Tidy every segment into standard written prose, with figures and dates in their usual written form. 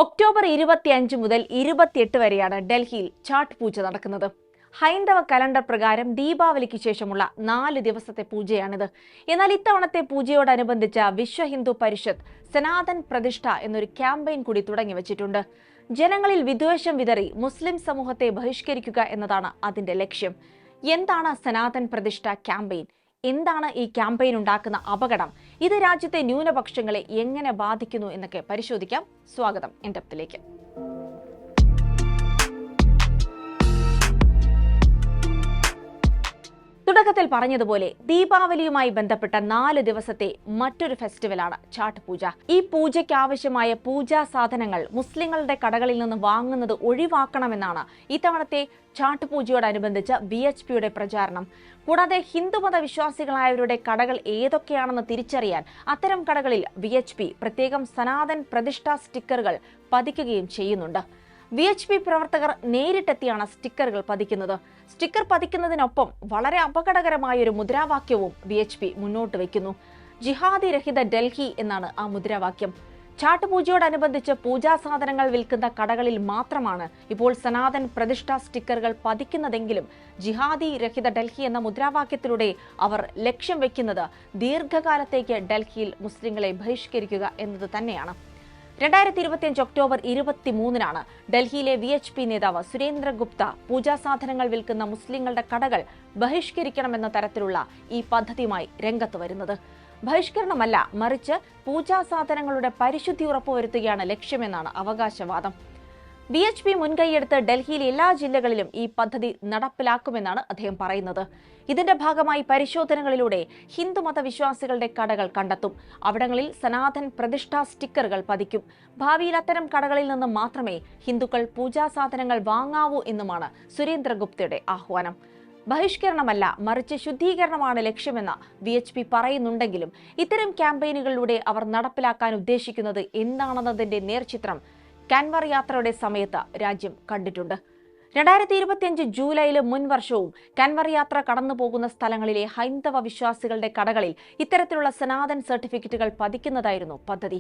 October 25 മുതൽ 28 വരെയാണ് ഡൽഹിയിൽ ഛാട്ട് പൂജ നടക്കുന്നത്. ഹൈന്ദവ കലണ്ടർ പ്രകാരം ദീപാവലിക്ക് ശേഷമുള്ള 4 ദിവസത്തെ പൂജയാണിത്. എന്നാൽ ഇത്തവണത്തെ പൂജയോടനുബന്ധിച്ച വിശ്വ ഹിന്ദു പരിഷത്ത് സനാതൻ പ്രതിഷ്ഠ എന്നൊരു ക്യാമ്പയിൻ കൂടി തുടങ്ങിവച്ചിട്ടുണ്ട്. ജനങ്ങളിൽ വിദ്വേഷം വിതറി മുസ്ലിം സമൂഹത്തെ ബഹിഷ്കരിക്കുക എന്നതാണ് അതിന്റെ ലക്ഷ്യം. എന്താണ് സനാതൻ പ്രതിഷ്ഠ ക്യാമ്പയിൻ? എന്താണ് ഈ ക്യാമ്പയിൻ ഉണ്ടാക്കുന്ന അപകടം? ഇത് രാജ്യത്തെ ന്യൂനപക്ഷങ്ങളെ എങ്ങനെ ബാധിക്കുന്നു എന്നൊക്കെ പരിശോധിക്കാം. സ്വാഗതം ഇൻഡെപ്തിലേക്ക്. തുടക്കത്തിൽ പറഞ്ഞതുപോലെ ദീപാവലിയുമായി ബന്ധപ്പെട്ട 4 ദിവസത്തെ മറ്റൊരു ഫെസ്റ്റിവലാണ് ഛാട്ട് പൂജ. ഈ പൂജയ്ക്ക് ആവശ്യമായ പൂജാ സാധനങ്ങൾ മുസ്ലിങ്ങളുടെ കടകളിൽ നിന്ന് വാങ്ങുന്നത് ഒഴിവാക്കണമെന്നാണ് ഇത്തവണത്തെ ഛാട്ട് പൂജയോടനുബന്ധിച്ച് VHPയുടെ പ്രചാരണം. കൂടാതെ ഹിന്ദുമത വിശ്വാസികളായവരുടെ കടകൾ ഏതൊക്കെയാണെന്ന് തിരിച്ചറിയാൻ അത്തരം കടകളിൽ VHP പ്രത്യേകം സനാതൻ പ്രതിഷ്ഠ സ്റ്റിക്കറുകൾ പതിക്കുകയും ചെയ്യുന്നുണ്ട്. VHP പ്രവർത്തകർ നേരിട്ടെത്തിയാണ് സ്റ്റിക്കറുകൾ പതിക്കുന്നത്. സ്റ്റിക്കർ പതിക്കുന്നതിനൊപ്പം വളരെ അപകടകരമായൊരു മുദ്രാവാക്യവും VHP മുന്നോട്ട് വയ്ക്കുന്നു. ജിഹാദി രഹിത ഡൽഹി എന്നാണ് ആ മുദ്രാവാക്യം. ഛാട്ട് പൂജയോടനുബന്ധിച്ച് പൂജാ സാധനങ്ങൾ വിൽക്കുന്ന കടകളിൽ മാത്രമാണ് ഇപ്പോൾ സനാതൻ പ്രതിഷ്ഠ സ്റ്റിക്കറുകൾ പതിക്കുന്നതെങ്കിലും ജിഹാദി രഹിത ഡൽഹി എന്ന മുദ്രാവാക്യത്തിലൂടെ അവർ ലക്ഷ്യം വെക്കുന്നത് ദീർഘകാലത്തേക്ക് ഡൽഹിയിൽ മുസ്ലിങ്ങളെ ബഹിഷ്കരിക്കുക എന്നത് തന്നെയാണ്. 2025 ഒക്ടോബർ 23-നാണ് ഡൽഹിയിലെ VHP നേതാവ് സുരേന്ദ്ര ഗുപ്ത പൂജാ സാധനങ്ങൾ വിൽക്കുന്ന മുസ്ലിങ്ങളുടെ കടകൾ ബഹിഷ്കരിക്കണമെന്ന തരത്തിലുള്ള ഈ പദ്ധതിയുമായി രംഗത്ത് വരുന്നത്. ബഹിഷ്കരണമല്ല, മറിച്ച് പൂജാ സാധനങ്ങളുടെ പരിശുദ്ധി ഉറപ്പുവരുത്തുകയാണ് ലക്ഷ്യമെന്നാണ് അവകാശവാദം. VHP മുൻകൈയെടുത്ത് ഡൽഹിയിലെ എല്ലാ ജില്ലകളിലും ഈ പദ്ധതി നടപ്പിലാക്കുമെന്നാണ് അദ്ദേഹം പറയുന്നത്. ഇതിന്റെ ഭാഗമായി പരിശോധനകളിലൂടെ ഹിന്ദുമത വിശ്വാസികളുടെ കടകൾ കണ്ടെത്തും. അവിടങ്ങളിൽ സനാതൻ പ്രതിഷ്ഠാ സ്റ്റിക്കറുകൾ പതിക്കും. ഭാവിയിൽ അത്തരം കടകളിൽ നിന്ന് മാത്രമേ ഹിന്ദുക്കൾ പൂജാ സാധനങ്ങൾ വാങ്ങാവൂ എന്നുമാണ് സുരേന്ദ്ര ഗുപ്തയുടെ ആഹ്വാനം. ബഹിഷ്കരണമല്ല, മറിച്ച് ശുദ്ധീകരണമാണ് ലക്ഷ്യമെന്ന് VHP പറയുന്നുണ്ടെങ്കിലും ഇത്തരം ക്യാമ്പയിനുകളിലൂടെ അവർ നടപ്പിലാക്കാൻ ഉദ്ദേശിക്കുന്നത് എന്താണെന്നതിന്റെ നേർചിത്രം കാൻവർ യാത്രയുടെ സമയത്ത് രാജ്യം കണ്ടിട്ടുണ്ട്. 2025 ജൂലൈയിലെ മുൻവർഷവും കാൻവർ യാത്ര കടന്നു പോകുന്ന സ്ഥലങ്ങളിലെ ഹൈന്ദവ വിശ്വാസികളുടെ കടകളിൽ ഇത്തരത്തിലുള്ള സനാതൻ സർട്ടിഫിക്കറ്റുകൾ പതിക്കുന്നതായിരുന്നു പദ്ധതി.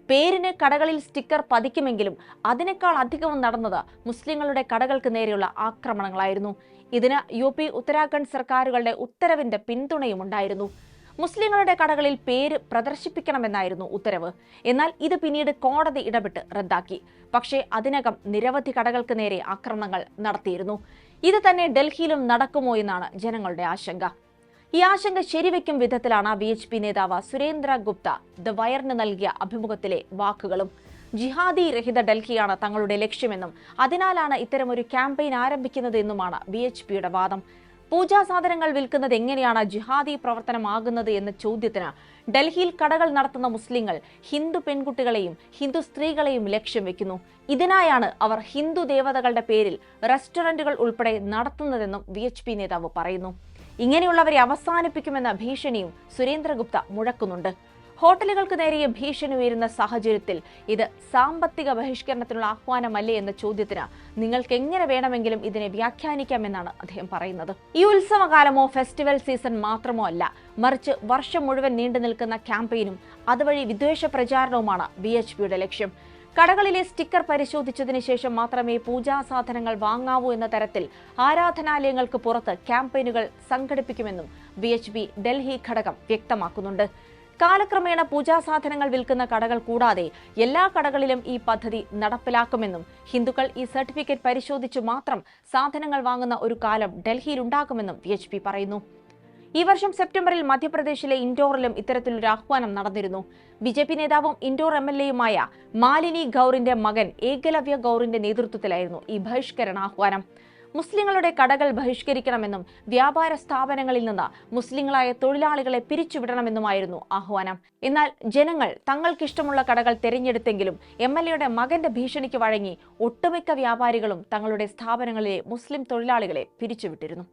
പേരിന് കടകളിൽ സ്റ്റിക്കർ പതിക്കുമെങ്കിലും അതിനേക്കാൾ അധികവും നടന്നത് മുസ്ലിങ്ങളുടെ കടകൾക്ക് നേരെയുള്ള ആക്രമണങ്ങളായിരുന്നു. ഇതിന് UP ഉത്തരാഖണ്ഡ് സർക്കാരുകളുടെ ഉത്തരവിന്റെ പിന്തുണയുമുണ്ടായിരുന്നു. മുസ്ലിങ്ങളുടെ കടകളിൽ പേര് പ്രദർശിപ്പിക്കണമെന്നായിരുന്നു ഉത്തരവ്. എന്നാൽ ഇത് പിന്നീട് കോടതി ഇടപെട്ട് റദ്ദാക്കി. പക്ഷേ അതിനകം നിരവധി കടകൾക്ക് നേരെ ആക്രമണങ്ങൾ നടത്തിയിരുന്നു. ഇത് തന്നെ ഡൽഹിയിലും നടക്കുമോ എന്നാണ് ജനങ്ങളുടെ ആശങ്ക. ഈ ആശങ്ക ശരിവെക്കും വിധത്തിലാണ് VHP നേതാവ് സുരേന്ദ്ര ഗുപ്ത ദ വയറിന് നൽകിയ അഭിമുഖത്തിലെ വാക്കുകളും. ജിഹാദി രഹിത ഡൽഹിയാണ് തങ്ങളുടെ ലക്ഷ്യമെന്നും അതിനാലാണ് ഇത്തരമൊരു ക്യാമ്പയിൻ ആരംഭിക്കുന്നത് എന്നുമാണ് VHPയുടെ വാദം. പൂജാ സാധനങ്ങൾ വിൽക്കുന്നത് എങ്ങനെയാണ് ജിഹാദി പ്രവർത്തനമാകുന്നത് എന്ന ചോദ്യത്തിന് ഡൽഹിയിൽ കടകൾ നടത്തുന്ന മുസ്ലിങ്ങൾ ഹിന്ദു പെൺകുട്ടികളെയും ഹിന്ദു സ്ത്രീകളെയും ലക്ഷ്യം വെക്കുന്നു. ഇതിനായാണ് അവർ ഹിന്ദു ദേവതകളുടെ പേരിൽ റെസ്റ്റോറന്റുകൾ ഉൾപ്പെടെ നടത്തുന്നതെന്നും VHP നേതാവ് പറയുന്നു. ഇങ്ങനെയുള്ളവരെ അവസാനിപ്പിക്കുമെന്ന ഭീഷണിയും സുരേന്ദ്ര ഗുപ്ത മുഴക്കുന്നുണ്ട്. ഹോട്ടലുകൾക്ക് നേരെ ഭീഷണി ഉയരുന്ന സാഹചര്യത്തിൽ ഇത് സാമ്പത്തിക ബഹിഷ്കരണത്തിനുള്ള ആഹ്വാനമല്ലേ എന്ന ചോദ്യത്തിന് നിങ്ങൾക്ക് എങ്ങനെ വേണമെങ്കിലും ഇതിനെ വ്യാഖ്യാനിക്കാമെന്നാണ് അദ്ദേഹം പറയുന്നത്. ഈ ഉത്സവകാലമോ ഫെസ്റ്റിവൽ സീസൺ മാത്രമോ അല്ല, മറിച്ച് വർഷം മുഴുവൻ നീണ്ടു നിൽക്കുന്ന ക്യാമ്പയിനും അതുവഴി വിദ്വേഷ പ്രചാരണവുമാണ് VHPയുടെ ലക്ഷ്യം. കടകളിലെ സ്റ്റിക്കർ പരിശോധിച്ചതിന് ശേഷം മാത്രമേ പൂജാ സാധനങ്ങൾ വാങ്ങാവൂ എന്ന തരത്തിൽ ആരാധനാലയങ്ങൾക്ക് പുറത്ത് ക്യാമ്പയിനുകൾ സംഘടിപ്പിക്കുമെന്നും VHP ഡൽഹി ഘടകം വ്യക്തമാക്കുന്നുണ്ട്. കാലക്രമേണ പൂജാ സാധനങ്ങൾ വിൽക്കുന്ന കടകൾ കൂടാതെ എല്ലാ കടകളിലും ഈ പദ്ധതി നടപ്പിലാക്കുമെന്നും ഹിന്ദുക്കൾ ഈ സർട്ടിഫിക്കറ്റ് പരിശോധിച്ചു മാത്രം സാധനങ്ങൾ വാങ്ങുന്ന ഒരു കാലം ഡൽഹിയിൽ ഉണ്ടാകുമെന്നും VHP പറയുന്നു. ഈ വർഷം സെപ്റ്റംബറിൽ മധ്യപ്രദേശിലെ ഇൻഡോറിലും ഇത്തരത്തിലൊരു ആഹ്വാനം നടന്നിരുന്നു. BJP നേതാവും ഇൻഡോർ MLAയുമായ മാലിനി ഗൌറിന്റെ മകൻ ഏകലവ്യ ഗൌറിന്റെ നേതൃത്വത്തിലായിരുന്നു ഈ ബഹിഷ്കരണാഹ്വാനം. മുസ്ലിങ്ങളുടെ കടകൾ ബഹിഷ്കരിക്കണമെന്നും വ്യാപാര സ്ഥാപനങ്ങളിൽ നിന്ന് മുസ്ലിങ്ങളായ തൊഴിലാളികളെ പിരിച്ചുവിടണമെന്നുമായിരുന്നു ആഹ്വാനം. എന്നാൽ ജനങ്ങൾ തങ്ങൾക്കിഷ്ടമുള്ള കടകൾ തിരഞ്ഞെടുത്തെങ്കിലും MLAയുടെ മകന്റെ ഭീഷണിക്ക് വഴങ്ങി ഒട്ടുമിക്ക വ്യാപാരികളും തങ്ങളുടെ സ്ഥാപനങ്ങളിലെ മുസ്ലിം തൊഴിലാളികളെ പിരിച്ചുവിട്ടിരുന്നു.